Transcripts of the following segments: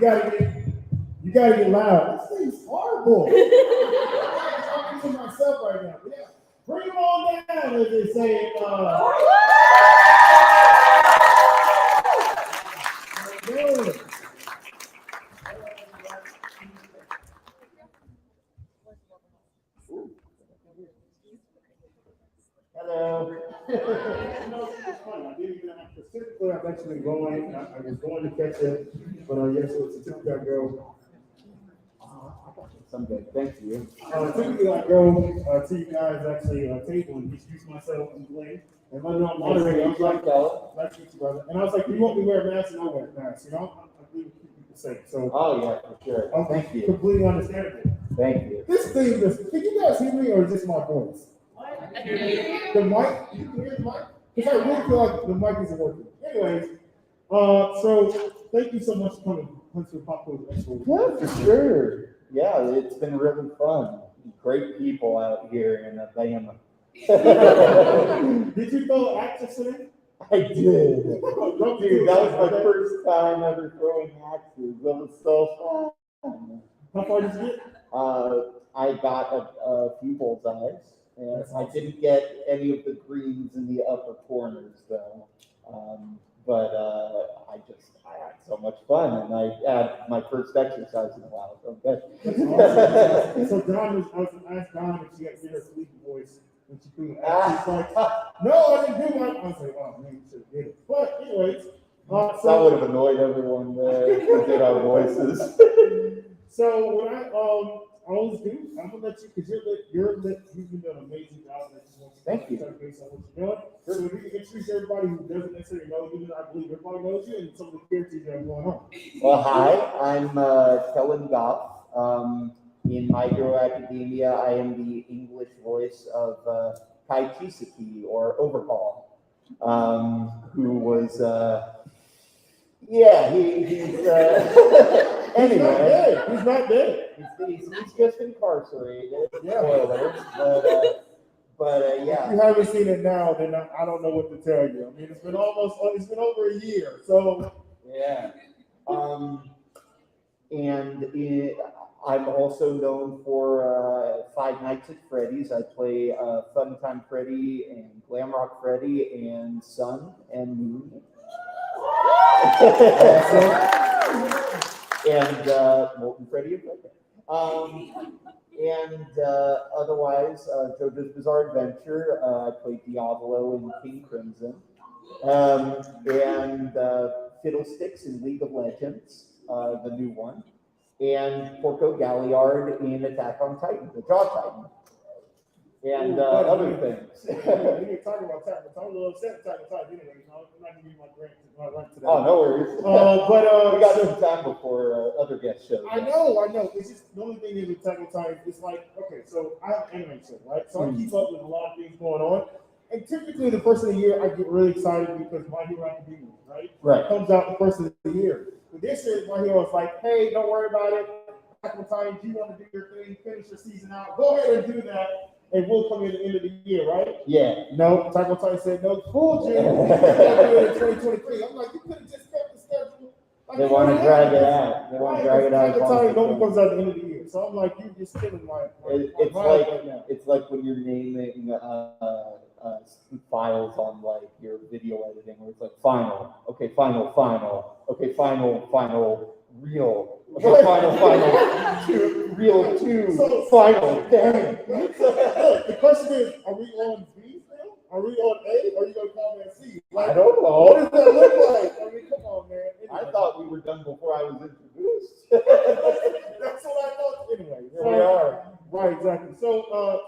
Yeah, you gotta get loud. This thing's horrible. I'm talking to myself right now. Yeah. Bring them on down, as they say. Hello. It's funny. I didn't even specifically. I've actually been going. I was going to catch it, but yes, it was a typical I go. Someday, thank you. Typically, I go to you guys actually table and introduce myself and play. And I know I'm moderating. I was like, nice to meet you, brother. And I was like, you want me to wear a mask? And I wear a mask. You know, I believe people say so. Oh yeah, for sure. Thank you. Completely understandable. Thank you. This thing, can you guys hear me, or is this my voice? The mic? You can hear the mic? Because I really feel like the mic isn't working. Anyways, so thank you so much for coming. Huntsville Pop Culture Expo. Yeah, for sure. Yeah, it's been really fun. Great people out here in Atlanta. Did you throw axes today? I did. Dude, that was my first time ever throwing axes. That was so fun. How far did you get? I got a few bullseyes, and I didn't get any of the greens in the upper corners, though. But I had so much fun, and I had my first exercise in a while. So good. Awesome. So Don I asked Don if she had to get her sleepy voice when she threw it. She's like, no, I didn't do one. I was like, oh man, you should have did it. But anyways, so that would have annoyed everyone who did our voices. So when I always do, I'm gonna let you, because you've been doing an amazing job. Thank you. Based on what you're doing. So if you can introduce everybody who doesn't necessarily know you, I believe everybody knows you, and some of the characters that are going on. Well, hi, I'm Kellen Goff. In My Hero Academia, I am the English voice of Kai Chisaki, or Overhaul, who was he's anyway, he's not dead. He's just incarcerated. Yeah. Spoilers, but yeah. If you haven't seen it now, then I don't know what to tell you. I mean, it's been over a year, so yeah. I'm also known for Five Nights at Freddy's. I play Funtime Freddy and Glamrock Freddy and Sun and Moon. And Molten Freddy and Freddy. Otherwise, JoJo's Bizarre Adventure. I play Diablo in King Crimson. And Fiddlesticks in League of Legends, the new one. And Porco Galliard in Attack on Titan, the Jaw Titan. And other things. We didn't talk about Attack on Titan. I'm a little upset Attack on Titan anyway. I'm not going to give my rant today. Oh, no worries. But we got some time before other guest shows. I know. It's just the only thing is with Attack on Titan, it's like, okay, so I have an anime show, right? So I keep up with a lot of things going on. And typically the first of the year, I get really excited because My Hero Academia, right? Right. It comes out the first of the year. But this year, My Hero is like, hey, don't worry about it. Attack on Titan, you want to do your thing, finish your season out, go ahead and do that. And we'll come in at the end of the year, right? Yeah. No, Attack on Titan said, no, fooled you. We're going to do it in 2023. I'm like, you could have just kept the schedule. Like, they want to drag it out. They want to drag it out. Attack on Titan only comes out at the end of the year. So I'm like, you're just killing my it's like when you're naming files on like your video editing, where it's like final, okay, final, okay, final, real, okay, final, two, real, two, so, final, dang. The question is, are we on B still? Are we on A, or are you going to call that C? Like, I don't know. What does that look like? I mean, come on, man. Anyway. I thought we were done before I was introduced. That's what I thought. Anyway, here we are. Right, exactly. So,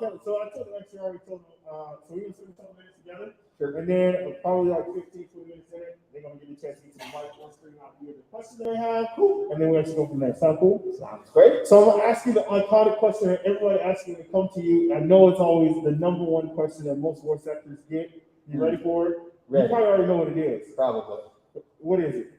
Kevin, so I told them, actually, I already told them, so we're going to spend some minutes together. Sure. And then probably like 15, 20 minutes in it, they're going to give you a chance to get to the mic on screen out here the questions they have. Cool. And then we'll actually go from there. Sound cool? Sounds great. So I'm going to ask you the iconic question that everybody asks you to come to you. I know it's always the number one question that most voice actors get. You ready for it? Ready. You probably already know what it is. Probably. What is it?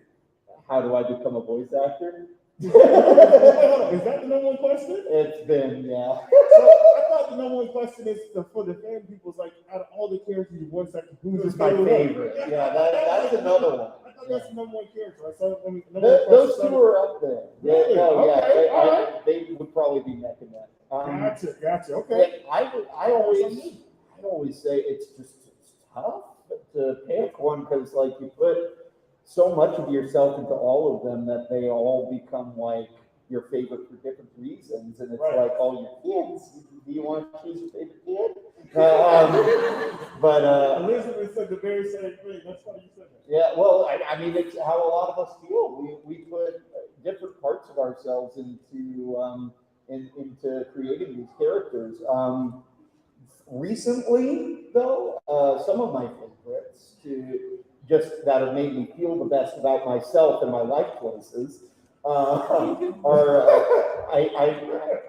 How do I become a voice actor? Is that the number one question? It's been, yeah. So I thought the number one question is for the fan people, is like, out of all the characters you voice actor, who's my favorite? Yeah, that's another one. that's the number one character. Right? So, Those two are up there. Really? Okay, all right. They would probably be neck and neck. Gotcha. Okay. I always say it's tough to pick one because like you put so much of yourself into all of them that they all become like your favorite for different reasons, and it's like all your kids. Do you want to choose your favorite kid? But Elizabeth said the very same thing. That's why you said that. Yeah, well, I mean, it's how a lot of us feel. We put different parts of ourselves into creating these characters. Recently, though, some of my favorites that have made me feel the best about myself and my life choices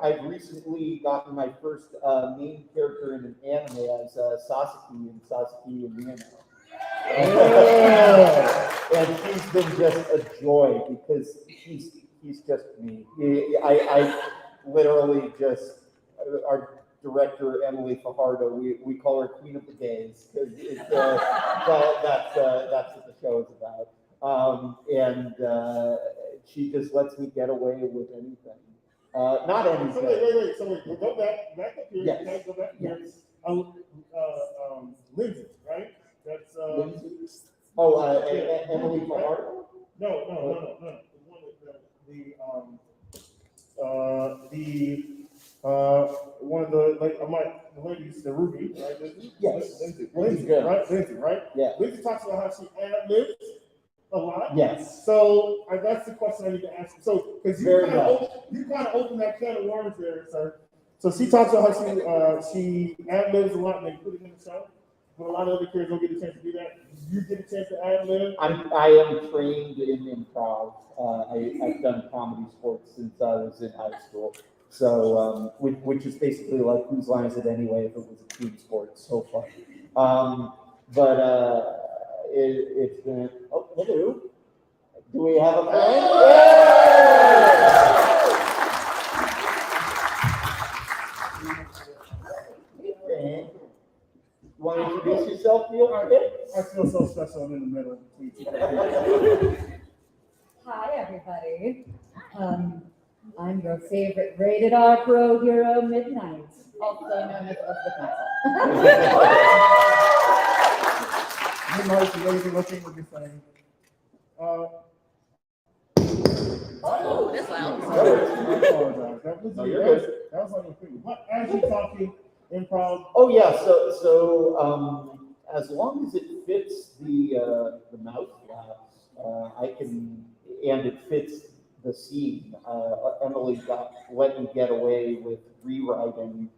I've recently gotten my first main character in an anime as Sasuke in Sasuke and Miyano. And she's been just a joy because he's just me. I literally just, our director, Emily Fajardo, we call her Queen of the Gays because that's what the show is about. And she just lets me get away with anything. Not anything. So wait. Go back up here. Yes. Okay, go back here. Yes. Lindsay, right? That's Emily Fajardo? No. One of the ladies, the Ruby, right? Yes. Lindsay, right? Yeah. Lindsay talks about how she ad-libs a lot. Yes. So that's the question I need to ask. So because you kind of open that can of worms there, sir. So she talks about how she ad-libs a lot and they put it in the show. But a lot of other kids don't get a chance to do that. You get a chance to ad-lib? I am trained in improv. I've done comedy sports since I was in high school. So, which is basically like Whose Line Is It Anyway if it was a team sport. So fun. It's been, oh, hello. Do we have a friend? Hey, want to introduce yourself real quick? I feel so special. I'm in the middle of the Hi, everybody. I'm your favorite rated R pro hero, Midnight, also known as Elizabeth You might be lazy looking with your thing. Oh, that's loud. I apologize. That was on your finger. But as you're talking improv. Oh yeah, so as long as it fits the mouth flaps, I can, and it fits the scene. Emily let me get away with rewriting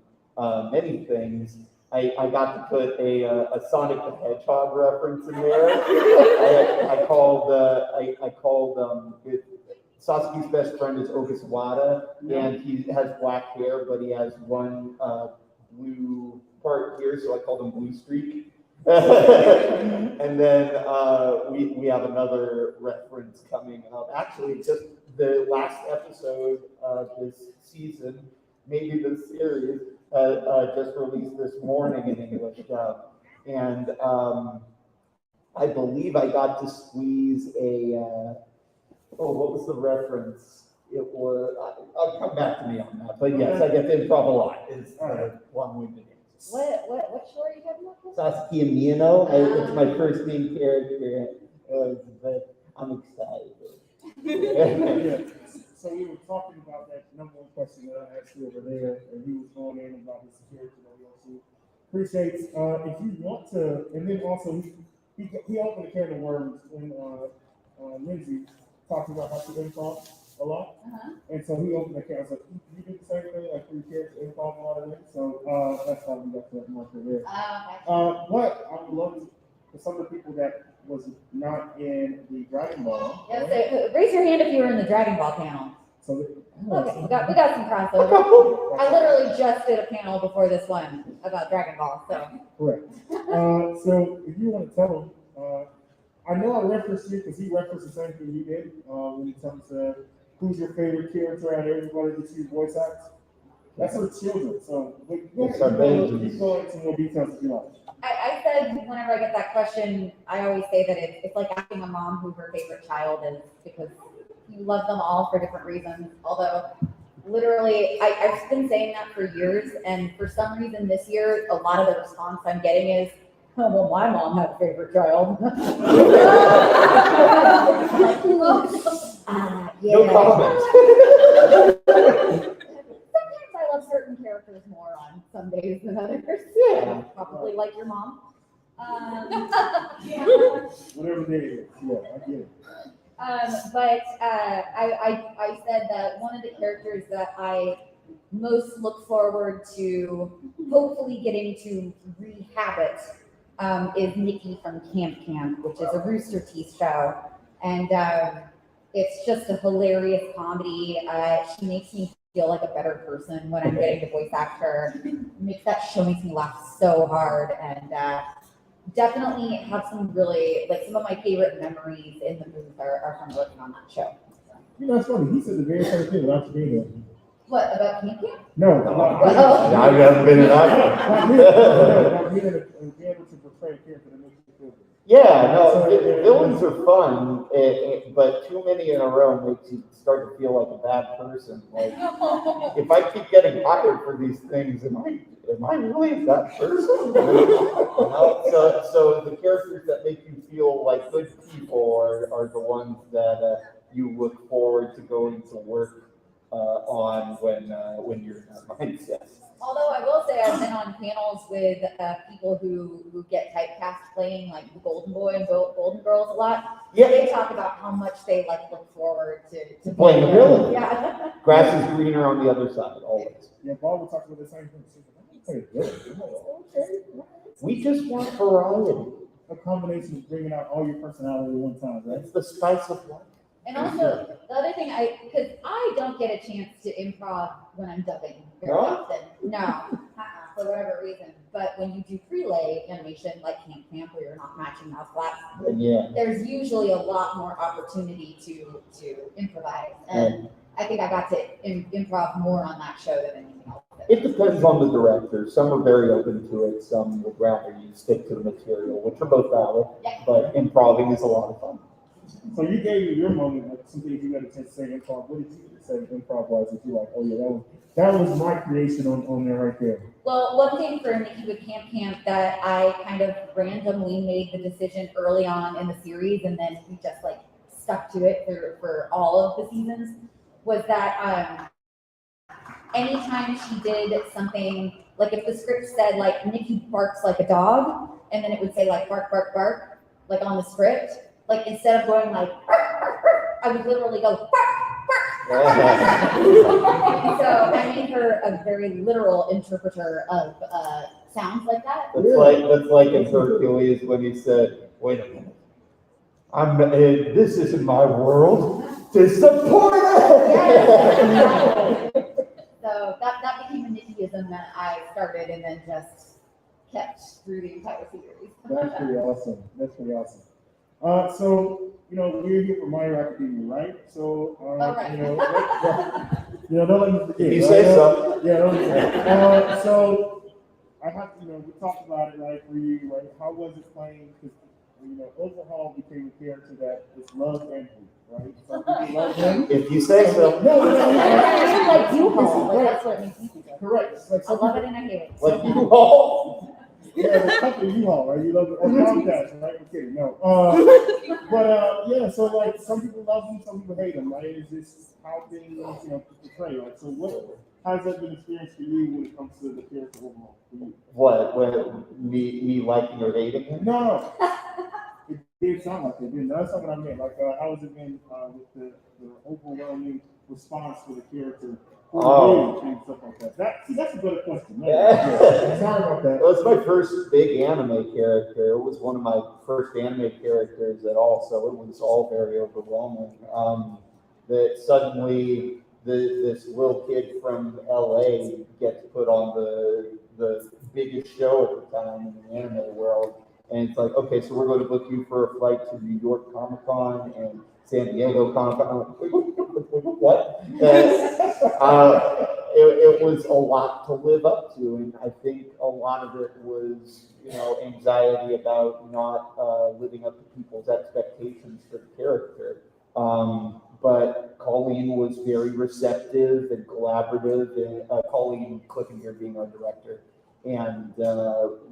many things. I got to put a Sonic the Hedgehog reference in there. I called Sasuke's best friend is Ogasawara, and he has black hair, but he has one blue part here, so I called him Blue Streak. And then we have another reference coming up. Actually, just the last episode of this season, maybe this series, just released this morning in English dub. And I believe I got to squeeze what was the reference? It was, I'll come back to me on that. But yes, I get to improv a lot. It's long-winded. What show are you talking about? Sasuke and Miyano. It's my first main character, but I'm excited. So we were talking about that number one question that I asked you over there, and he was going in about his character that he also appreciates. If you want to, and then also he opened a can of worms when Lindsay talked about how she improv a lot, and so he opened a can. So you did the same thing, like for your character improv a lot of it. So that's how we got that marker there. But I would love to, for some of the people that was not in the Dragon Ball. Yeah, so raise your hand if you were in the Dragon Ball panel. So Okay, we got some crossover. I literally just did a panel before this one about Dragon Ball, so. Correct. So if you want to tell him, I know I referenced you because he referenced the same thing you did when it comes to who's your favorite character out of everybody that you voice acts. That's for children. So you go into more details if you like. I said whenever I get that question, I always say that it's like asking a mom who her favorite child is, because you love them all for different reasons. Although, literally, I've been saying that for years, and for some reason this year, a lot of the response I'm getting is, "Oh, well, my mom had a favorite child." No Yeah. comment. Sometimes I love certain characters more on some days than others. Yeah. Probably like your mom. Whatever day it is, yeah, I get it. But I said that one of the characters that I most look forward to hopefully getting to rehabit is Nikki from Camp Camp, which is a Rooster Teeth show. And it's just a hilarious comedy. She makes me feel like a better person when I'm getting to voice act her. That show makes me laugh so hard, and definitely have some really, like, some of my favorite memories in the booth are from working on that show. You know, it's funny. He said the very same thing without you being there. What, about Camp Camp? No, Well- I haven't been in that. about being able to portray a character that makes you feel good. Yeah, no, villains are fun, but too many in a row makes you start to feel like a bad person. Like, if I keep getting hired for these things, am I really that person? You know, so the characters that make you feel like good people are the ones that you look forward to going to work on when you're in that mindset. Although I will say I've been on panels with people who get typecast playing like the Golden Boy and Golden Girls a lot. Yeah. They talk about how much they like look forward to Playing the villain. Yeah. Grass is greener on the other side, always. Yeah, Bob would talk about the same thing. Okay. We just want variety. A combination of bringing out all your personality at one time, right? That's the spice of life. And also the other thing because I don't get a chance to improv when I'm dubbing very No? often. No, for whatever reason. But when you do prelay animation like Camp Camp where you're not matching mouth flaps, Yeah. there's usually a lot more opportunity to improvise. And I think I got to improv more on that show than anything else. It depends on the director. Some are very open to it. Some would rather you stick to the material, which are both valid. Yeah. But improving is a lot of fun. So you gave me your moment, like some things you got a chance to say improv. What did you say improv wise that you like? Oh yeah, that was my creation on there right there. Well, one thing for Nikki with Camp Camp that I kind of randomly made the decision early on in the series, and then we just like stuck to it for all of the seasons, was that anytime she did something, like if the script said like Nikki barks like a dog, and then it would say like bark, bark, bark, like on the script, like instead of going like, I would literally go, bark, bark. So I made her a very literal interpreter of sounds like that. That's like in Hercules when he said, "Wait a minute, this isn't my world. Disappointed." Yes. So that became a Nikkiism that I started and then just kept through the entire series. That's pretty awesome. That's pretty awesome. So we're here for My Hero Academia, right? So right. Don't let me forget. If you right? say so. Yeah. Don't so I have we talked about it, right? For you, right? How was it playing? Because Overhaul became a character that is loved and hated, right? Some people love him. If you say so. No. Like U-Haul, like that's what it makes me think of. Correct. It's like I some love people- it and I hate it. Like you all. Yeah, the company U-Haul, right? You love it. Or Comcast, right? Okay, no. Yeah, so like some people love him, some people hate him, right? It's just how things, portray, right? So how's that been experienced for you when it comes to the character overall? For you? What? Me liking or hating him? No. It did sound like it, didn't it? That's not what I meant. Like, how has it been with the overwhelming response for the character? Oh. And stuff like that. That's a better question. Yeah. Sorry about that. Well, it's my first big anime character. It was one of my first anime characters at all, so it was all very overwhelming. That suddenly this little kid from LA gets put on the biggest show at the time in the anime world. And it's like, okay, so we're going to book you for a flight to New York Comic Con, and San Diego Comic-Con. What? It was a lot to live up to, and I think a lot of it was, anxiety about not living up to people's expectations for the character. But Colleen was very receptive and collaborative, and Colleen Cliffinger being our director, and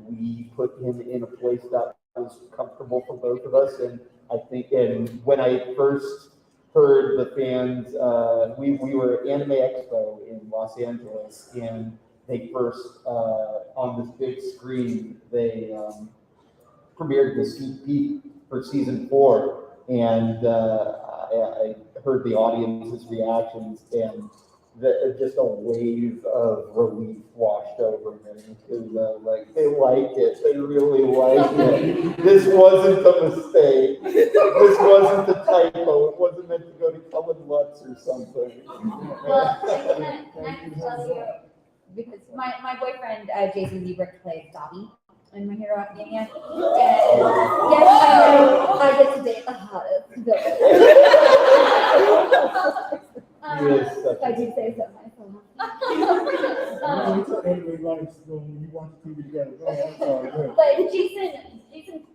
we put him in a place that was comfortable for both of us. And I think, and when I first heard the fans, we were at Anime Expo in Los Angeles, and they first, on this big screen, they premiered the sneak peek for season 4, and I heard the audience's reactions, and just a wave of relief washed over me, because they liked it, they really liked it. This wasn't a mistake, this wasn't a typo, it wasn't meant to go to Cullen Lutz or something. Well, can I tell you, because my boyfriend, Jason Liebrick, plays Dobby in My Hero Academia. And yes, I know, I get to date the hottest villain. If I do say so myself. But Jason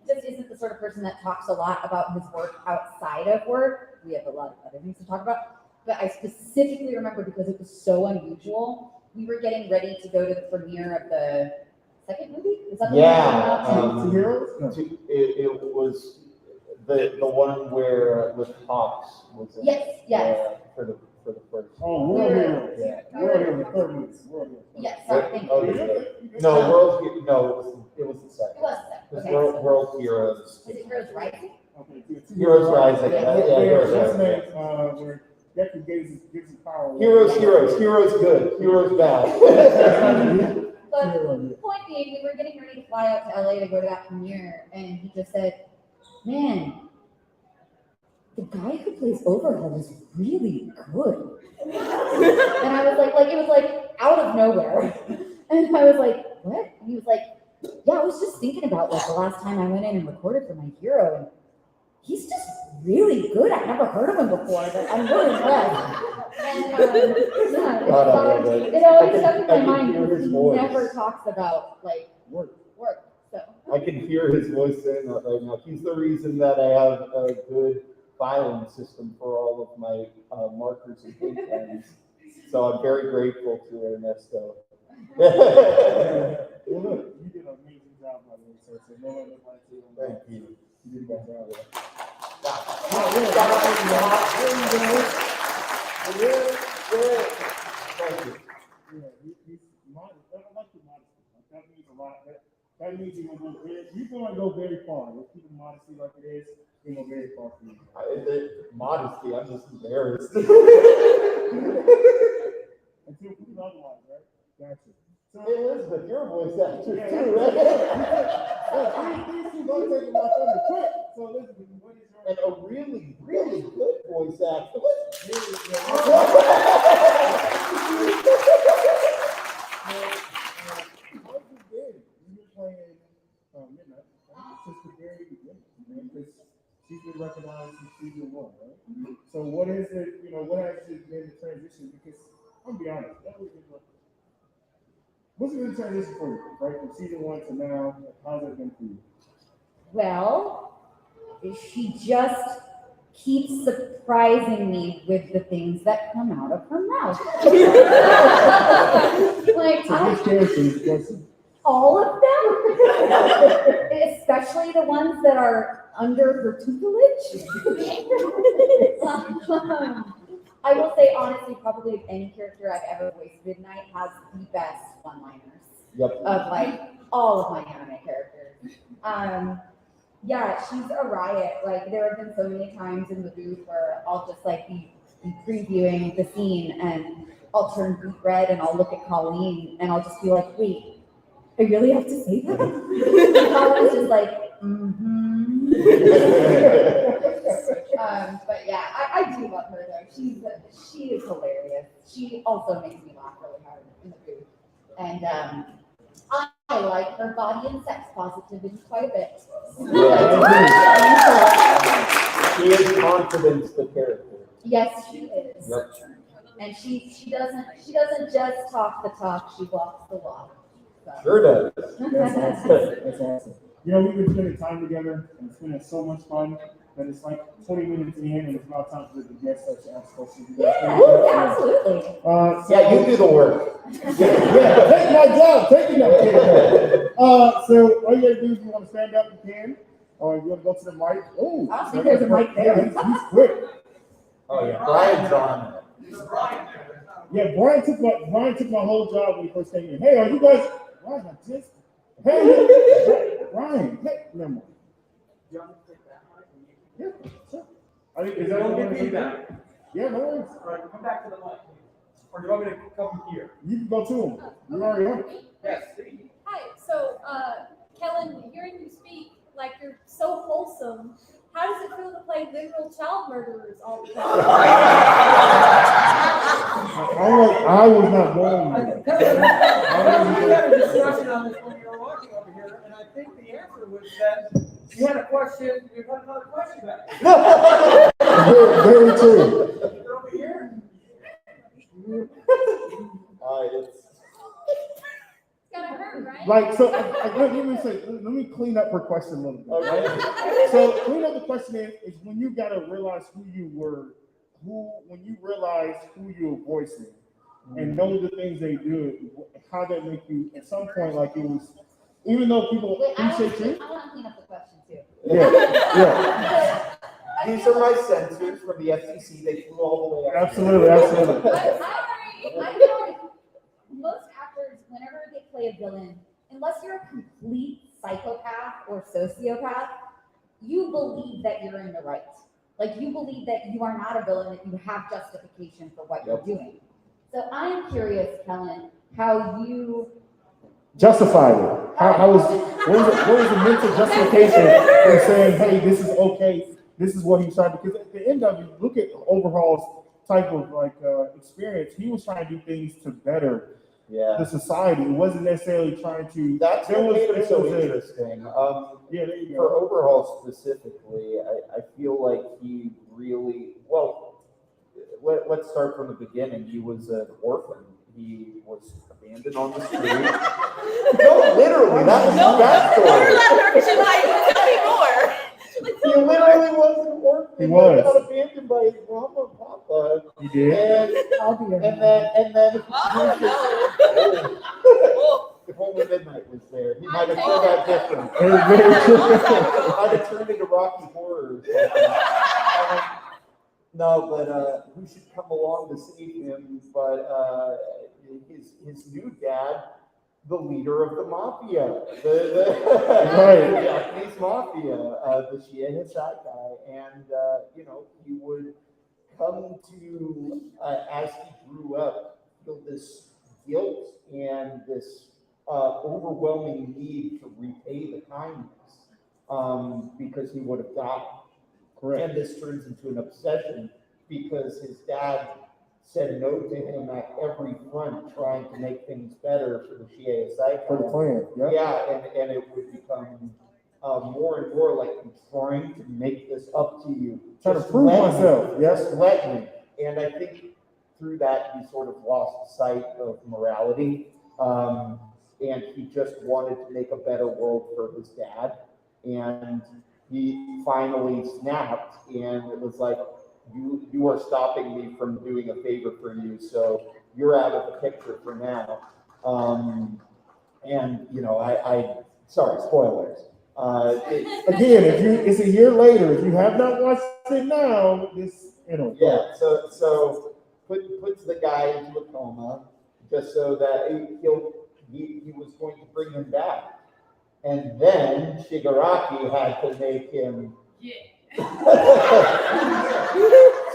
just isn't the sort of person that talks a lot about his work outside of work. We have a lot of other things to talk about. But I specifically remember, because it was so unusual, we were getting ready to go to the premiere of the second movie? Is that the Yeah, Heroes? No. it was the one where with Hawks was in. Yes. For the first. Oh, World Heroes. Yeah. World Heroes, the third movie. World Heroes. Yes, sorry, thank Oh, you. yeah. No, it was the second. It was It was okay. World Heroes. Is it Heroes Rising? Okay, yeah, Heroes Rising. Yeah. Heroes That's Rising. named, where Deku gives his power. Heroes good, heroes bad. But point being, we were getting ready to fly out to LA to go to that premiere, and he just said, "Man, the guy who plays Overhead is really good." And I was like, it was like out of nowhere. And I was like, "What?" And he was like, "Yeah, I was just thinking about the last time I went in and recorded for My Hero, and he's just really good. I've never heard of him before, but I'm really impressed." And yeah, it always stuck in my mind because he never talks about work. So I can hear his voice saying that right now. He's the reason that I have a good filing system for all of my markers and ink pens. So I'm very grateful to Ernesto. Well, look, you did an amazing job, by the way, sir. So no one like you. Thank you. You did a good job. Thank you. Yeah, he's modest. I like the modesty. That means a lot. That means you're gonna go very far. Let's keep the modesty like it is. You're gonna go very far for you. Modesty, I'm just embarrassed. Until proven otherwise, right? Gotcha. So, Hey, Elizabeth, you're a voice actor yeah, too, right? you're gonna take my thunder quick. So, Elizabeth, what is your And a really, really good voice actor. How's it been? You've been playing Midnight since the very beginning, because she's been recognized since season 1, right? So what is it, what has it been the transition? Because I'm gonna be honest, that was what's been the transition for you, right? From season 1 to now, how's it been for you? well, she just keeps surprising me with the things that come out of her mouth. So which characters, Jesse? All of them, especially the ones that are under her tutelage. I will say honestly, probably any character I've ever voiced, Midnight has the best one-liners Yep. of all of my anime characters. Yeah, she's a riot. There have been so many times in the booth where I'll just be previewing the scene, and I'll turn beet red and I'll look at Colleen and I'll just be like, "Wait, I really have to say that?" And Colleen's just mm-hmm. But yeah, I do love her though. She is hilarious. She also makes me laugh really hard in the booth, and I like her body and sex positivity quite a bit. She is Confidence, the character. Yes, she is. Yep. And she doesn't just talk the talk, she walks the walk. So. Sure does. That's awesome. That's awesome. You know, we've been spending time together and it's been so much fun that it's like 20 minutes in and it's about time for the guests to ask questions. You guys Yeah, finish up? absolutely. Yeah, you do the work. Yeah, take my job. Take it up. So all you gotta do is you want to stand up, you can. Or you want to go to the mic. Oh, I think there's a mic there. Yeah, he's quick. Oh yeah, Brian's on it. Yeah, Brian took my whole job when he first came in. Hey, are you guys? Brian, I just. Hey, Brian. Hey, never mind. Yeah, sure. Is that okay? Yeah, no worries. All right, come back to the mic. Or do you want me to come here? You can go to him. You already are. Yes. Hi, so Kellen, hearing you speak like you're so wholesome, how does it feel to play literal child murderers all the time? I was not born. We had a discussion on this when we were walking over here, and I think the answer was that you had a question, you had another question back. Very true. Over here? It's It's gotta hurt, right? Like, so let me clean up her question a little bit. okay. So clean up the question is when you gotta realize who you were, when you realize who you're voicing and know the things they do, how that make you at some point like it was, even though people Wait, I appreciate you. want to clean up the question too. Yeah. These are my censors from the FCC. They flew all the way up. Absolutely. I feel like most actors, whenever they play a villain, unless you're a complete psychopath or sociopath, you believe that you're in the right. Like you believe that you are not a villain, that you have justification for what you're doing. So I am curious, Kellen, how you Justified it. What was the mental justification for saying, hey, this is okay, this is what he's trying to, because at the end of it, look at Overhaul's type of experience. He was trying to do things to better Yeah. the society. It wasn't necessarily trying to. That's there what was- made it there so was a- interesting. Yeah, there you For go. Overhaul specifically, I feel like he really, well, let's start from the beginning. He was an orphan. He was abandoned on the street. No, literally, that was his backstory. Tell me more. He literally was an orphan. He was. Got abandoned by his mama and papa. You did? And I'll be and then Oh, if only Midnight was there, he might have turned out different. It was very true. Might have turned into Rocky Horror or something. No, but who should come along to save him? But his new dad, the leader of the mafia, the Japanese mafia, the Shie Hisakai, and he would come to as he grew up feel this guilt and this overwhelming need to repay the kindness because he would have died. Correct. And this turns into an obsession because his dad said no to him at every front, trying to make things better for the Shie For the Hisakai. plan. Yeah. Yeah, and it would become more and more like I'm trying to make this up to you. Trying to Just prove let me. myself. Yes. Just let me. And I think through that he sort of lost sight of morality, and he just wanted to make a better world for his dad. And he finally snapped, and it was like, you are stopping me from doing a favor for you, so you're out of the picture for now. And sorry, spoilers. Again, it's a year later. If you have not watched it now, Yeah, so puts the guy into a coma just so that he was going to bring him back. And then Shigaraki had to make him.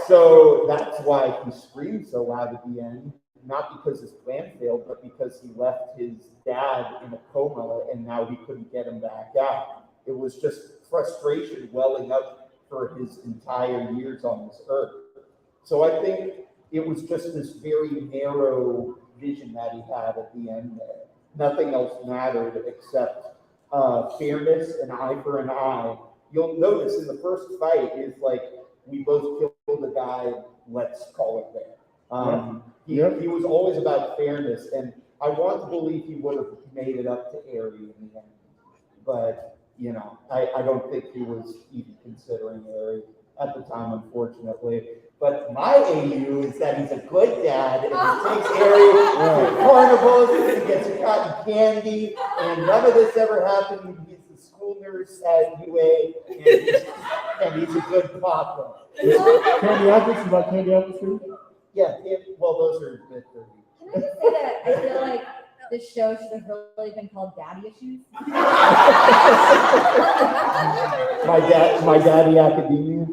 So that's why he screamed so loud at the end, not because his plan failed, but because he left his dad in a coma and now he couldn't get him back out. It was just frustration welling up for his entire years on this earth. So I think it was just this very narrow vision that he had at the end there. Nothing else mattered except fairness, an eye for an eye, you'll notice in the first fight is like, we both killed the guy, let's call it there. He was always about fairness, and I want to believe he would have made it up to Aerie in the end. But, you know, I don't think he was even considering Aerie at the time, unfortunately. But my AU is that he's a good dad, and he takes Aerie to carnivals, he gets cotton candy, and none of this ever happened. He's the school nurse at UA, and he's a good papa. Candy apples, you like candy apples too? Yeah, well, those are mid 30s. Can I just say that I feel like this show should have really been called Daddy Issues? My daddy academia.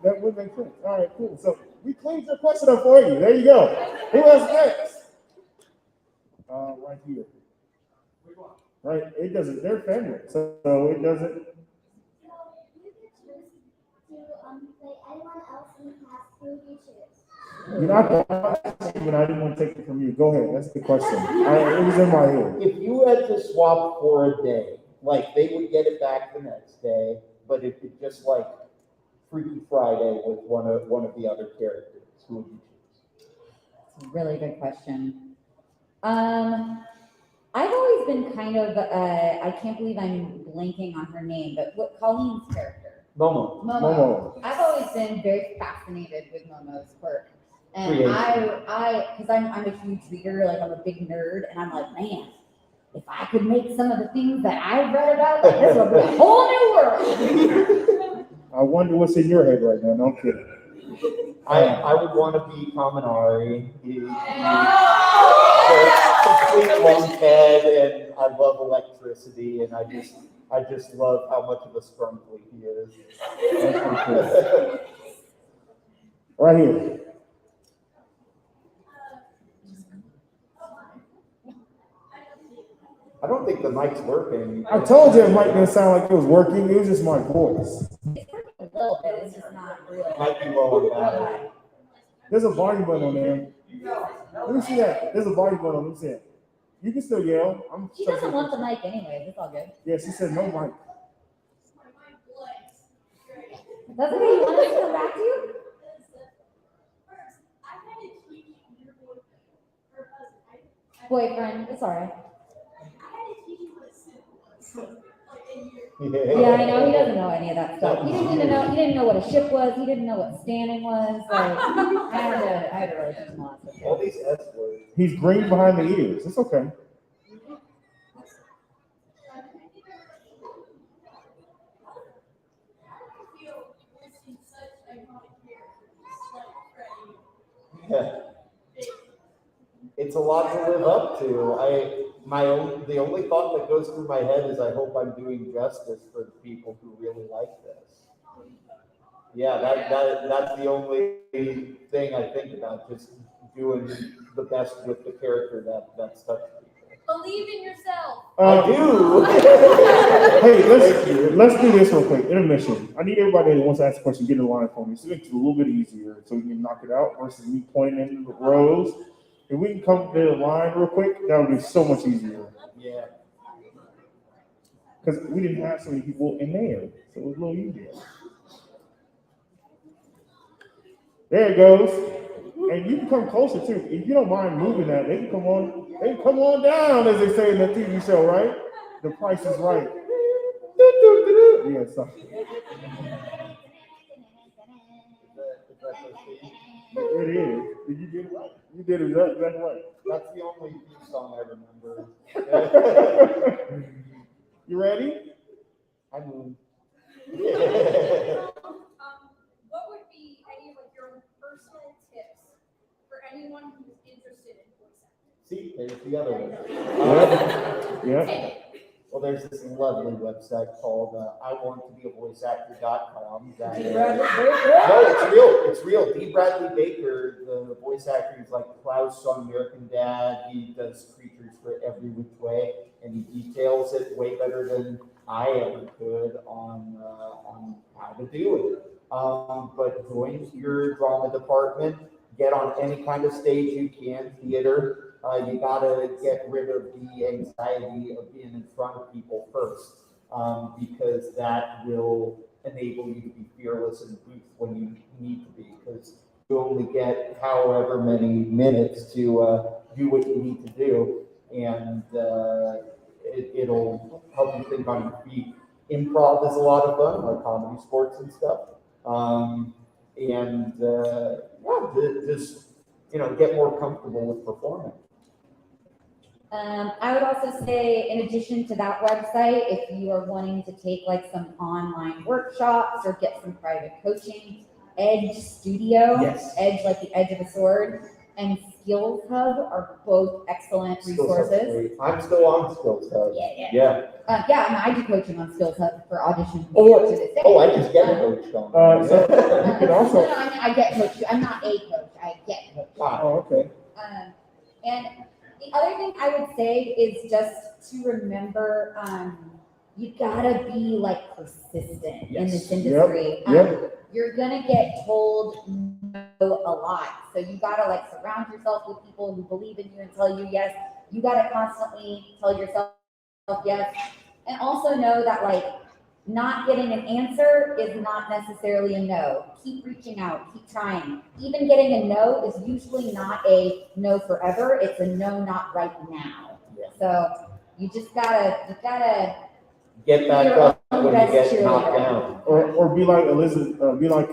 That would make sense. All right, cool. So we cleaned your question up for you. There you go. Who else next? Right here. Right, it doesn't. They're family, so it doesn't. You're not going to, but I didn't want to take it from you. Go ahead. That's the question. It was in my head. If you had to swap for a day, like they would get it back the next day, but it could just like Freaky Friday with one of the other characters, who would you choose? It's a really good question. I've always been kind of, I can't believe I'm blanking on her name, but what Colleen's character? Momo. Momo. I've always been very fascinated with Momo's work. And Creation. because I'm a huge reader, like I'm a big nerd, and I'm like, man, if I could make some of the things that I've read about, like this would be a whole new world. I wonder what's in your head right now. No, I'm kidding. I would want to be Kaminari. He's the complete lunkhead, and I love electricity, and I just love how much of a scrumply he is. Right here. I don't think the mic's working. I told you it might not sound like it was working. It was just my voice. It's working a little bit, it's just not real. Might be low on battery. There's a volume button on there. Let me see that. There's a volume button on. Let me see it. You can still yell. She doesn't want the mic anyways, it's all good. Yeah, she said no mic. That's okay, you want us to come back to you? Boyfriend, it's all right. Yeah, I know, he doesn't know any of that stuff. He didn't know what a ship was, he didn't know what standing was, like, I had to really teach him lots of All stuff. these S words. He's green behind the ears. It's okay. Yeah. It's a lot to live up to. The only thought that goes through my head is I hope I'm doing justice for the people who really like this. Yeah, that's the only thing I think about, just doing the best with the character that's touched people. Believe in yourself. I do. Hey, Thank you. let's do this real quick. Intermission. I need everybody that wants to ask a question, get in line for me. So it's a little bit easier so we can knock it out versus me pointing in the rows. If we can come to the line real quick, that would be so much easier. Yeah. Because we didn't have so many people in there. So it was a little easier. There it goes. And you can come closer too. If you don't mind moving that, they can come on down, as they say in the TV show, right? The Price is Right. Yeah, so. It is. Did you get it right? You did it exactly right. That's the only theme song I remember. You ready? I mean, What would be any of your personal tips for anyone who's interested in voice acting? see, there's the other one. Yeah. Well, there's this lovely website called iwantobeavoiceactor.com. No, it's real. D. Bradley Baker, the voice actor, he's like Klaus on American Dad. He does creatures for every which way, and he details it way better than I ever could on how to do it. But join your drama department, get on any kind of stage you can, theater. You gotta get rid of the anxiety of being in front of people first. because that will enable you to be fearless in the booth when you need to be, because you only get however many minutes to do what you need to do, and it'll help you think on your feet. Improv is a lot of fun, like comedy, sports, and stuff. Just get more comfortable with performing. I would also say, in addition to that website, if you are wanting to take like some online workshops or get some private coaching, Edge Studio, Yes. Edge like the edge of a sword, and Skills Hub are both excellent Skills Hub's resources. great. I'm still on Skills Hub. Yeah. I do coaching on Skills Hub for auditions Oh, to this day. I just get coached on. So you can also, No, I get coached. I'm not a coach. I get coached. oh, okay. And the other thing I would say is just to remember, you gotta be like persistent in this industry. Yep. You're gonna get told no a lot. So you gotta like surround yourself with people who believe in you and tell you yes. You gotta constantly tell yourself yes. And also know that like not getting an answer is not necessarily a no. Keep reaching out, keep trying. Even getting a no is usually not a no forever. It's a no, not right now. Yeah. So you just gotta Get back You're up on when you best get knocked cheerleader. down. Or be like Elizabeth, be like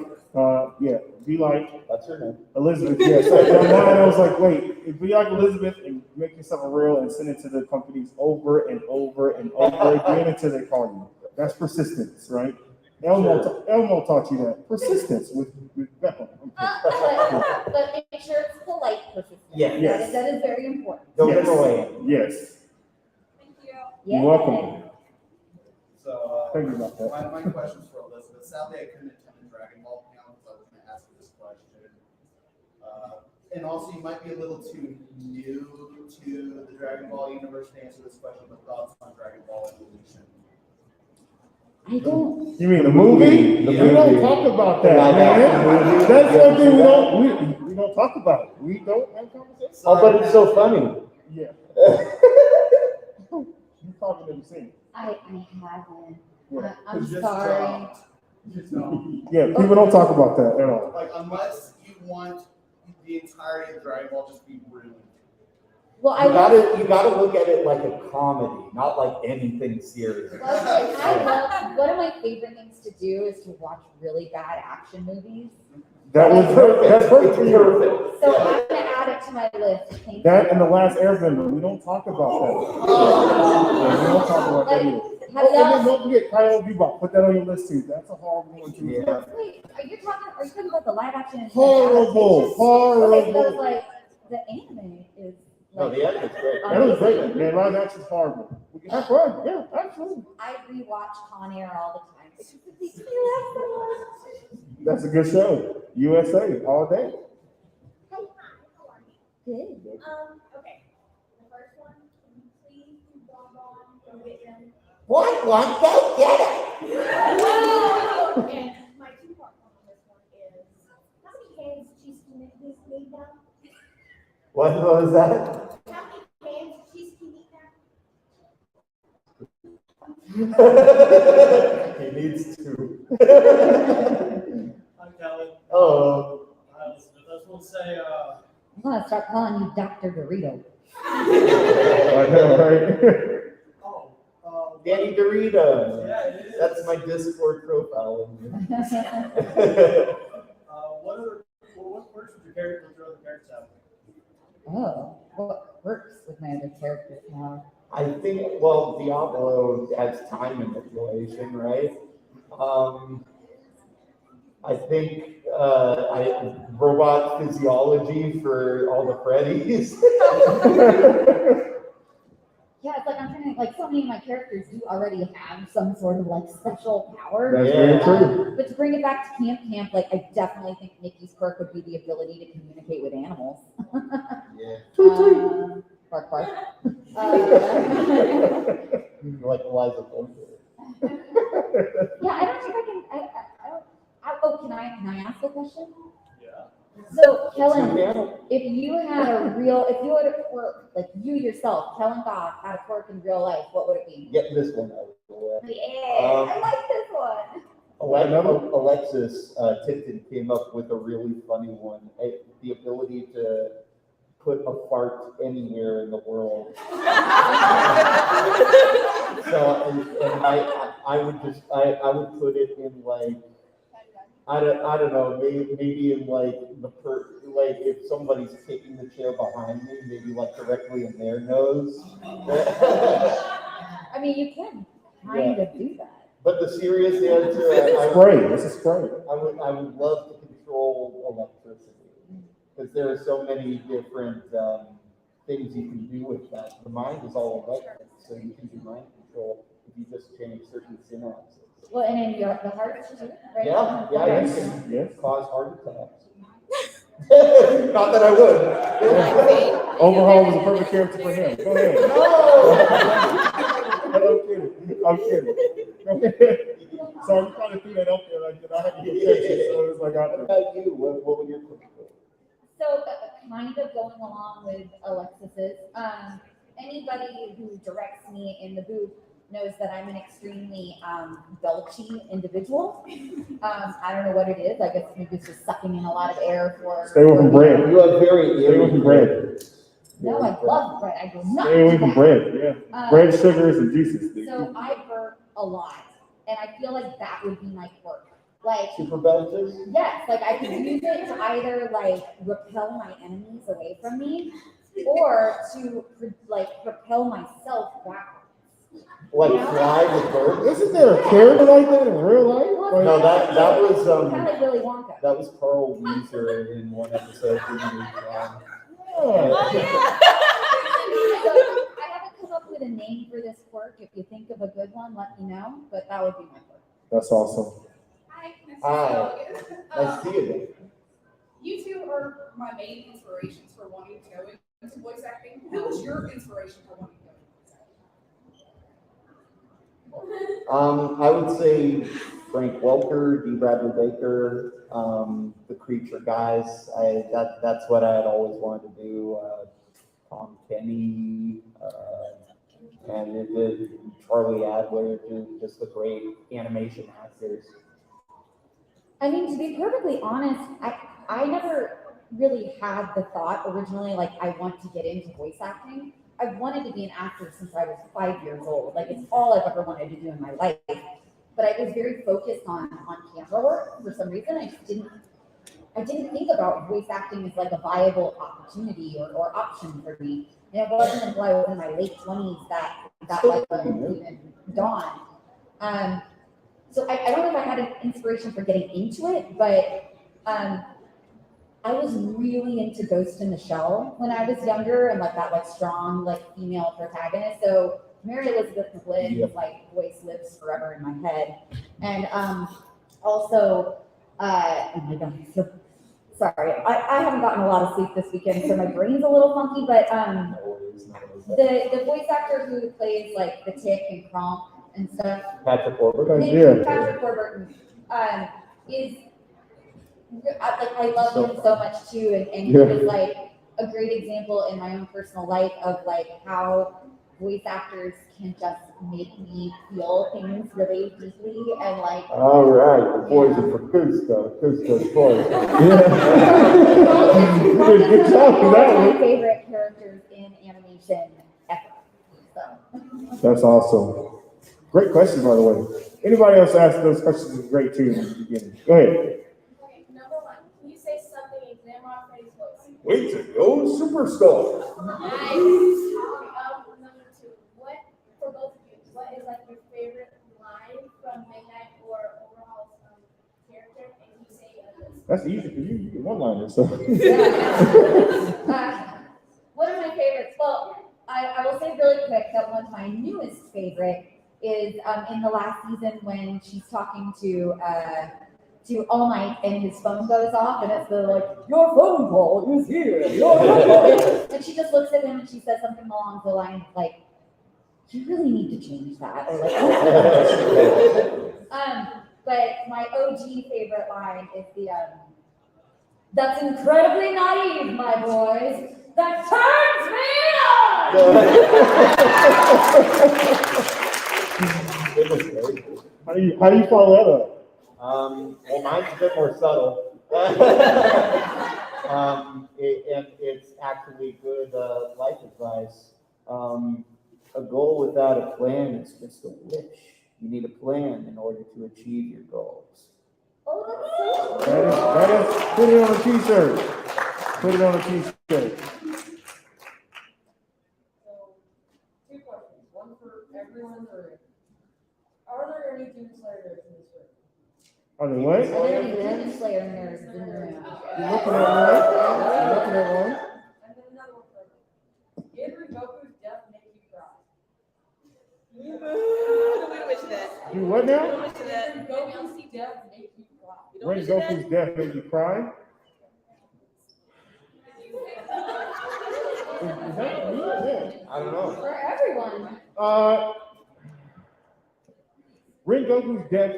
That's her name. Elizabeth. Yeah, so in my mind, I was like, wait, be like Elizabeth and make yourself a reel and send it to the companies over and over and over again until they call you. That's persistence, right? Elmo taught you that. Persistence with Beckham. but make sure it's polite persistence. Yeah. Yes. That is very important. Don't Yes. annoy him. Yes. Thank you. You're welcome. So, Thank you about that. my question's for Elizabeth. Sadly, I couldn't attend the Dragon Ball panel because I was gonna ask you this question. And also, you might be a little too new to the Dragon Ball universe to answer this question, but thoughts on Dragon Ball Evolution? I don't. You mean the movie? The We don't movie. talk about The that, live action man. movie. That's Yeah, something yeah. we don't talk about. We don't have conversations. Oh, but it's so funny. Yeah. You probably never seen it. I haven't. Yeah. I'm Just sorry. Just don't. Yeah, people don't talk about that at all. Like, unless you want the entirety of Dragon Ball just be ruined. Well, You gotta look at it like a comedy, not like anything serious. one of my favorite things to do is to watch really bad action movies. That was that's perfect. Perfect. So Yeah. I'm gonna add it to my list. Thank That you. and The Last Airbender. We don't talk about that. Yeah, we don't talk about that either. Have Oh, and then y'all? don't forget Kyle Bebop. Put that on your list too. That's a horrible one too. Yeah. Wait, are you talking about the live action? Horrible, adaptations? Okay, so it's horrible. like the anime is. No, Like, the end is great. That was great. Man, live action's horrible. We can have fun. Yeah, absolutely. I rewatch Con Air all the time. Because it makes me laugh so much. That's a good show. USA all day. Good. Okay. The first one, can you please do Bonbon and get them? What? Go get it. And my two-part one on this one is, how many hands cheese can you need now? What was that? How many hands cheese can you eat now? He needs to. Hi, Kelly. Oh. Hi, Elizabeth. I just want to say, I'm gonna start calling you Dr. Dorito. I know, right? Danny Dorito. yeah, it is. That's my Discord profile. What works with your character with your other characters have? Oh, what works with my other characters now? I think, well, Diablo has time manipulation, right? I think robot physiology for all the Freddys. Yeah, it's like I'm trying to, like, so many of my characters do already have some sort of like special power. That's Yeah. very true. But to bring it back to Camp, like I definitely think Nikki's quirk would be the ability to communicate with animals. Yeah. Bark, bark. Like Eliza Colter. Yeah, I don't think I can. Oh, can I ask a question? Yeah. So, Kellen, if you had a quirk, like you yourself, Kellen Goff, had a quirk in real life, what would it be? Get this one out of the way. I like this one. Alexis Tipton came up with a really funny one. The ability to put a fart anywhere in the world. So, and I would put it in like, I don't know, maybe in like like if somebody's kicking the chair behind me, maybe like directly in their nose. I mean, you can kind of do that. But the serious answer, Spray, this is spray. I would love to control electricity because there are so many different things you can do with that. The mind is all electric, so you can do mind control if you just change certain synapses. Well, and then the heart too, right? Yeah, you Yes, can yes. cause heart attacks. Not that I would. Overhaul was a perfect character for him. Go ahead. I'm kidding. So I'm trying to throw that up there, like, I had to get catch it, so it was like, What about you? What would your pick be? So kind of going along with Alexis's, anybody who directs me in the booth knows that I'm an extremely belchy individual. I don't know what it is. I guess maybe it's just sucking in a lot of air for. Stay away from bread. You have very Stay away from bread. No, I love bread. I do not. Stay away do from that. bread, yeah. Bread, sugars, and juices. So I burp a lot, and I feel like that would be my quirk. Like, super belches? yes, like I could use it to either like repel my enemies away from me, or to like propel myself backwards. Like fly with birds? Isn't there a character like that in real life? No, that was Kind of like Willy Wonka. that was Carl Weezer in one episode. So, I haven't come up with a name for this quirk. If you think of a good one, let me know. But that would be my quirk. That's awesome. Hi. Hi. Nice to see you. You two are my main inspirations for wanting to go into voice acting. Who was your inspiration for wanting to go into voice acting? I would say Frank Welker, D. Bradley Baker, the Creature guys. That's what I had always wanted to do. Tom Kenny, and Charlie Adler, just the great animation actors. I mean, to be perfectly honest, I never really had the thought originally, like, I want to get into voice acting. I've wanted to be an actor since I was 5 years old. Like, it's all I've ever wanted to do in my life. But I was very focused on camera work for some reason. I didn't think about voice acting as like a viable opportunity or option for me. And it wasn't until I was in my late 20s that like even dawned. So I don't know if I had an inspiration for getting into it, but I was really into Ghost in the Shell when I was younger, and like that like strong like female protagonist. So Mary Elizabeth McGlynn's like voice lives forever in my head. And also, oh my God, so sorry, I haven't gotten a lot of sleep this weekend, so my brain's a little funky. But the voice actor who plays like the Tick and Kronk and stuff, Patrick Warburton. Patrick Warburton, is I love him so much too, and he was like a great example in my own personal life of like how voice actors can just make me feel things really deeply and like. All right, the boys are for Cusco's boys. Good job with that one. My favorite characters in animation ever. So. That's awesome. Great question, by the way. Anybody else ask those questions is great too in the beginning. Go ahead. Okay, number one, can you say something in Grandma Freddy's voice? Wait to go superstar. Nice. Number two, what, for both of you, what is like your favorite line from Midnight or Overhaul's character? And you say this. That's easy for you. You get one liner, so. One of my favorites, well, I will say really quick that one of my newest favorite is in the last season when she's talking to All Might and his phone goes off and it's the like, your phone call is here, your phone call. And she just looks at him and she says something along the lines like, you really need to change that. Or like, but my OG favorite line is the, that's incredibly naive, my boys. That turns me on! goodness gracious. How do you follow that up? Well, mine's a bit more subtle. And it's actually good life advice. A goal without a plan is just a wish. You need a plan in order to achieve your goals. Oh, that's so That is, put it on a t-shirt. Put it on a t-shirt. So, two questions, one for everyone in the room. Are there any Doom Slayers in this room? Are they what? Are there any Demon Slayer nerds in the room? You're looking at one. You're looking at one. And then another one for everyone. Did Rengoku's death make you cry? Do what now? Did Rengoku's death make you cry? When Goku's death made you cry? Is that me or them? I don't know. For everyone. Rengoku's death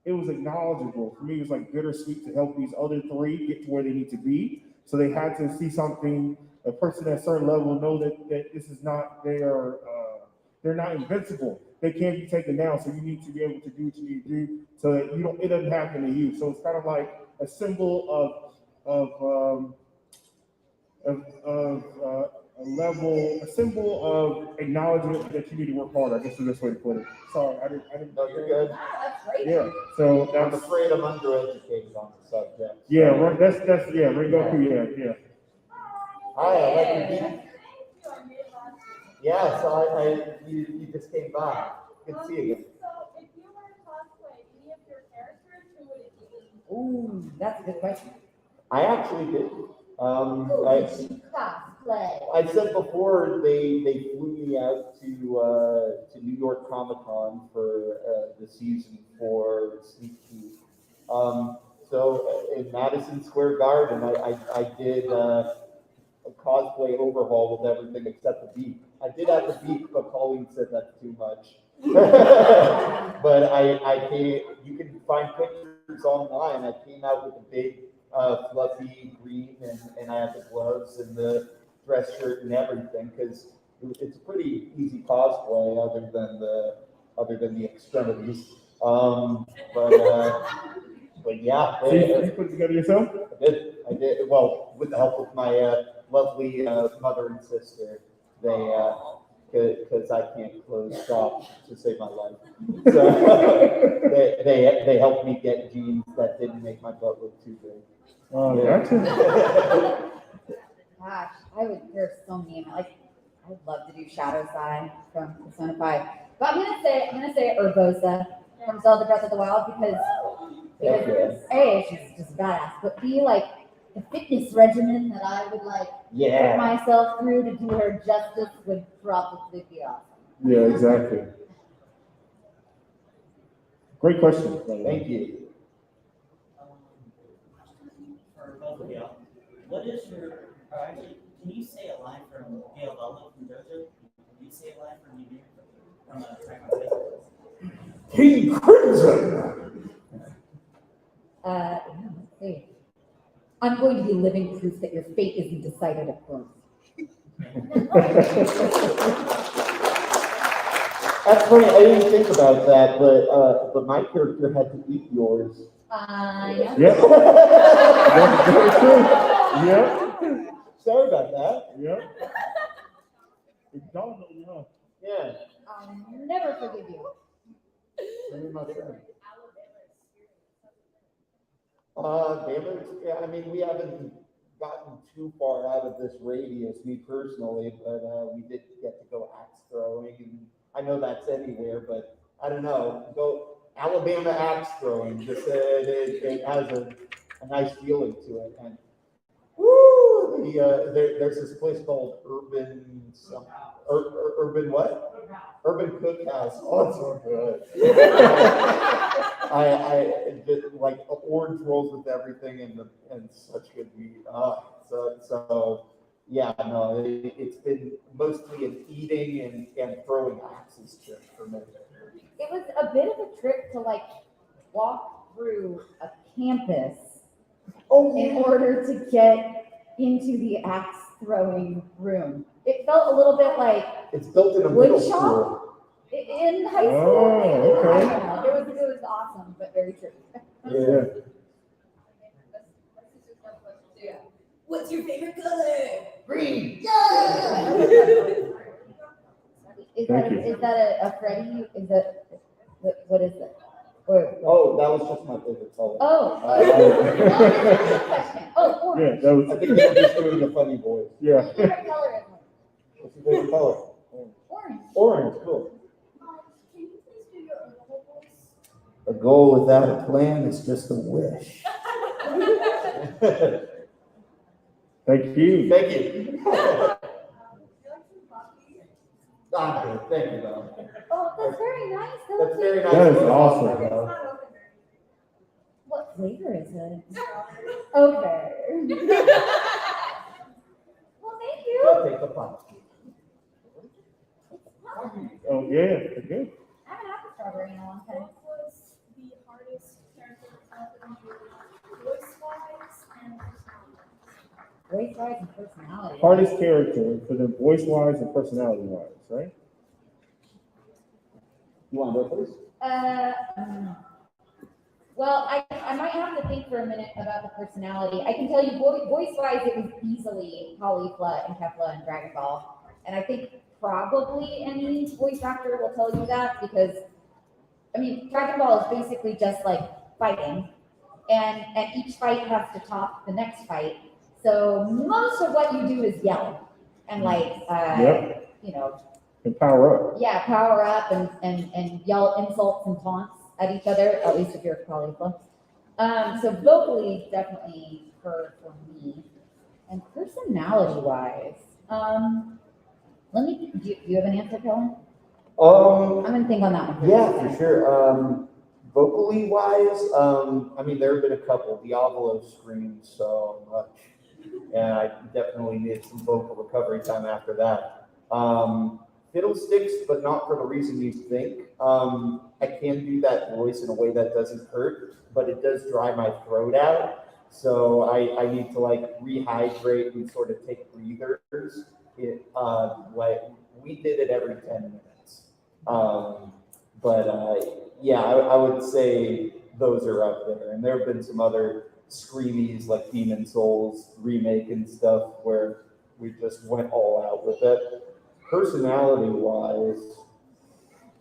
it was acknowledgeable. For me, it was like bittersweet to help these other three get to where they need to be. So they had to see something, a person at a certain level know that this is not they're not invincible. They can't be taken down. So you need to be able to do what you need to do so that it doesn't happen to you. So it's kind of like a symbol a symbol of acknowledgement that you need to work harder. I guess is the best way to put it. Sorry, I didn't. No, you're good. Wow, that's great. Yeah. So I'm that's afraid I'm undereducated on the subject. yeah. Right. That's Rengoku. Yeah. Hi, I like your beat. Yeah, so you just came by. Good to see you again. So if you were to cosplay any of your characters, who would it be? Ooh, that's a good question. I actually did. Who did you cosplay? I said before they flew me out to New York Comic Con for the season 4 sneak peek. So in Madison Square Garden, I did a cosplay overhaul with everything except the beak. I did have the beak, but Colleen said that's too much. But you can find pictures online. I came out with a big fluffy green, and I had the gloves and the dress shirt and everything because it's a pretty easy cosplay other than the extremities. But yeah, So you put it together yourself? I did. Well, with the help of my lovely mother and sister, because I can't close shop to save my life. So they helped me get jeans that didn't make my butt look too big. Oh, gotcha. Gosh, there's so many. Like, I would love to do Shadow Side from Persona 5. But I'm gonna say Urbosa from Zelda Breath of the Wild because A, she's just badass, but B, like the fitness regimen that I would like put myself through to do her justice would probably be awesome. Yeah, exactly. Great question. Thank you. For both of y'all, what is your, actually, can you say a line from Gail Bella from JoJo? Can you say a line from Ymir from Attack on Titan? King Crimson! Let's see. I'm going to be living proof that your fate isn't decided at birth. That's funny. I didn't think about that, but my character had to eat yours. Yeah. Yep. That's very true. Yep. Sorry about that. Yep. It's dawned on you, huh? Yeah. I'll never forgive you. Maybe my friend. Yeah, I mean, we haven't gotten too far out of this radius, me personally, but we did get to go axe throwing, and I know that's anywhere, but I don't know. Go Alabama axe throwing. Just it has a nice feeling to it, and woo! There's this place called Urban what? Urban Cookhouse. Oh, it's so good. I did like orange rolls with everything and such good meat. So yeah, no, it's been mostly an eating and throwing axes trip for me. It was a bit of a trip to like walk through a campus in order to get into the axe throwing room. It felt a little bit like It's built in a wood middle shop? school. In high school. Oh, okay. I don't know. It was awesome, but very true. Yeah. What's your favorite color? Green. Is that a Freddy? Is that, what is that? Or, Oh, that was just my favorite color. oh. Oh, orange. Yeah, that I was, think they were just doing the funny voice. yeah. Your favorite color is What's your favorite color? orange. Orange, cool. Can you please do your own voice? A goal without a plan is just a wish. Thank you. Thank you. Ah, good. Thank you, Bob. Oh, that's very nice. That's very nice. That is awesome. Bob. What flavor is it? Okay. Well, thank you. Go take the pot. Oh, yeah, good. I haven't had the strawberry in a long time. What was the hardest character to do voice-wise and personality? Voice-wise and personality. Hardest character for them voice-wise and personality-wise, right? You want to go first? Well, I might have to think for a minute about the personality. I can tell you, voice-wise, it was easily Caulifla and Kefla and Dragon Ball. And I think probably any voice actor will tell you that because, I mean, Dragon Ball is basically just like fighting. And each fight has to top the next fight. So most of what you do is yell and like, Yep. you know, And power up. yeah, power up and yell insults and taunts at each other, at least if you're Caulifla. So vocally, definitely for me. And personality-wise, do you have an answer, Kellen? I'm gonna think on that one. Yeah, for sure. Vocally wise, I mean, there have been a couple. Diavolo screamed so much, and I definitely needed some vocal recovery time after that. Fiddlesticks, but not for the reason you think. I can do that voice in a way that doesn't hurt, but it does dry my throat out. So I need to like rehydrate and sort of take breathers. Like we did it every 10 minutes. Yeah, I would say those are up there. And there have been some other screamies like Demon Souls remake and stuff where we just went all out with it. Personality wise,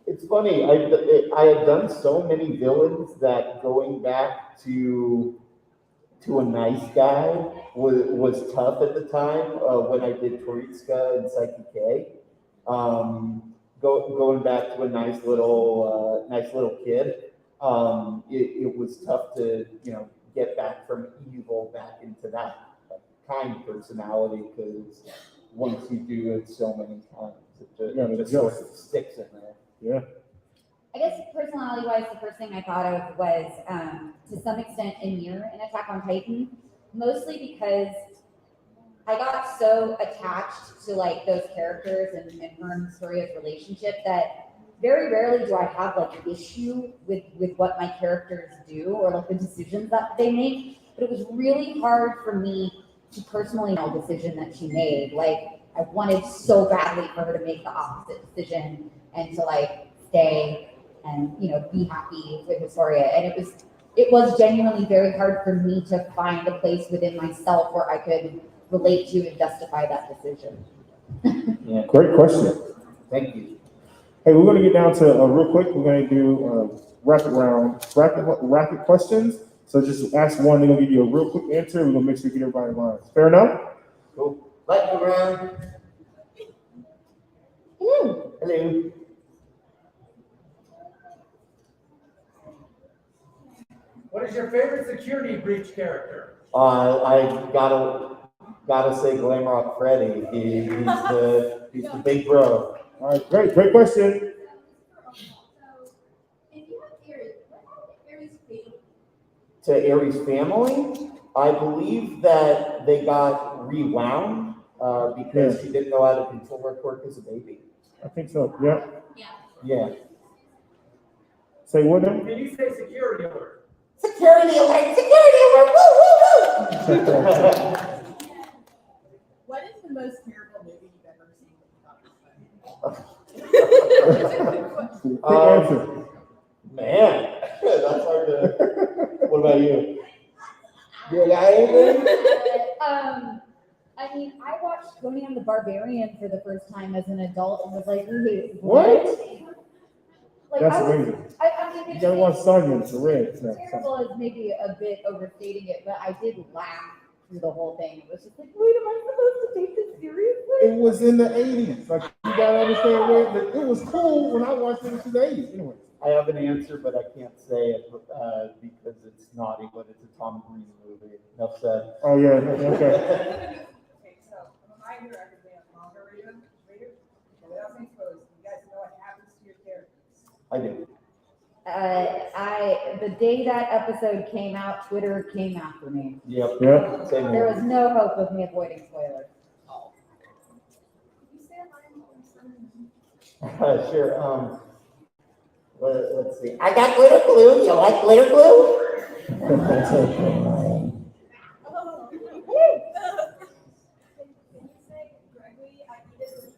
it's funny. I had done so many villains that going back to a nice guy was tough at the time when I did Toritsuka and Psyche K. Going back to a nice little kid, it was tough to get back from evil back into that kind personality because once you do it so many times, it just sort of sticks in there. Yeah. I guess personality-wise, the first thing I thought of was, to some extent, Ymir in Attack on Titan, mostly because I got so attached to like those characters and her and Historia's relationship that very rarely do I have like an issue with what my characters do or like the decisions that they make. But it was really hard for me to personally know the decision that she made. Like I wanted so badly for her to make the opposite decision and to like stay and be happy with Historia. And it was genuinely very hard for me to find a place within myself where I could relate to and justify that decision. Yeah. Great question. Thank you. Hey, we're going to get down to real quick. We're going to do rapid questions. So just ask one, then we'll give you a real quick answer. We're going to make sure we get everybody in line. Fair enough? Cool. Lightning round. Hello. Hello. What is your favorite security breach character? I gotta say Glamrock Freddy. He's the big bro. All right, great question. So, if you have Aries, what happened to Aries' fate? To Aries' family, I believe that they got rewound because she didn't know how to control her quirk as a baby. I think so. Yeah. Yeah. Say what now? Can you say security alert? Security alert! Security alert! Woo, woo, woo! What is the most terrible movie you've ever seen? Quick Um, answer. Man, that's hard to. What about you? You got anything? I mean, I watched Conan the Barbarian for the first time as an adult and was like, wait, What? Like, That's I was, amazing. I mean, You it's, gotta watch Sonya, it's the red. it's terrible is maybe a bit overstating it, but I did laugh through the whole thing. It was just like, wait, am I supposed to take this seriously? It was in the 80s. Like, you gotta understand where, but it was cool when I watched it in the 80s. Anyway. I have an answer, but I can't say it, because it's naughty, but it's a Tom Green movie. Enough said. Oh, yeah, okay. Okay, so I'm a mind interactive manga reader. Without saying spoilers, you guys know what happens to your characters. I do. The day that episode came out, Twitter came after me. Yep. Yeah. Same There here. was no hope of me avoiding spoilers. You say a line from Sure, let's see. I got glitter glue. You like glitter glue? Can you say, Gregory, I needed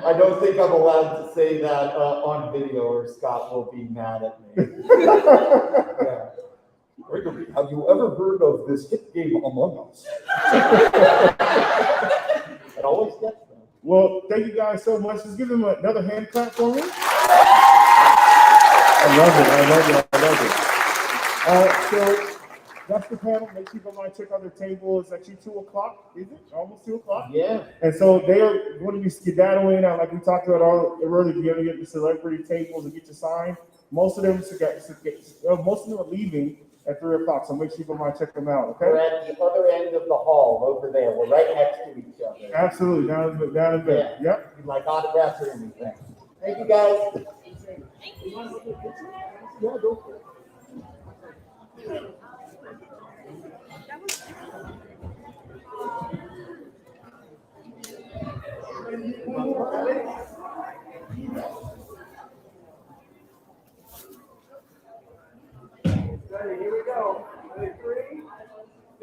I don't think I'm allowed to say that on video or Scott will be mad at me. Yeah. Gregory, have you ever heard of this hit game Among Us? It always gets them. Well, thank you guys so much. Just give them another hand clap for me. I love it. So that's the panel. Make sure you go and check out their table. It's actually 2 o'clock, is it? Almost 2 o'clock. Yeah. And so they are going to be skedaddling out, like we talked about earlier. You're going to get the celebrity tables and get your sign. Most of them are leaving at 3 o'clock. So make sure you go and check them out. We're Okay. at the other end of the hall over there. We're right next to each other. Absolutely. Down in bed. Yep. You like autographs or anything. Thank you, guys. Yeah, go for it. That was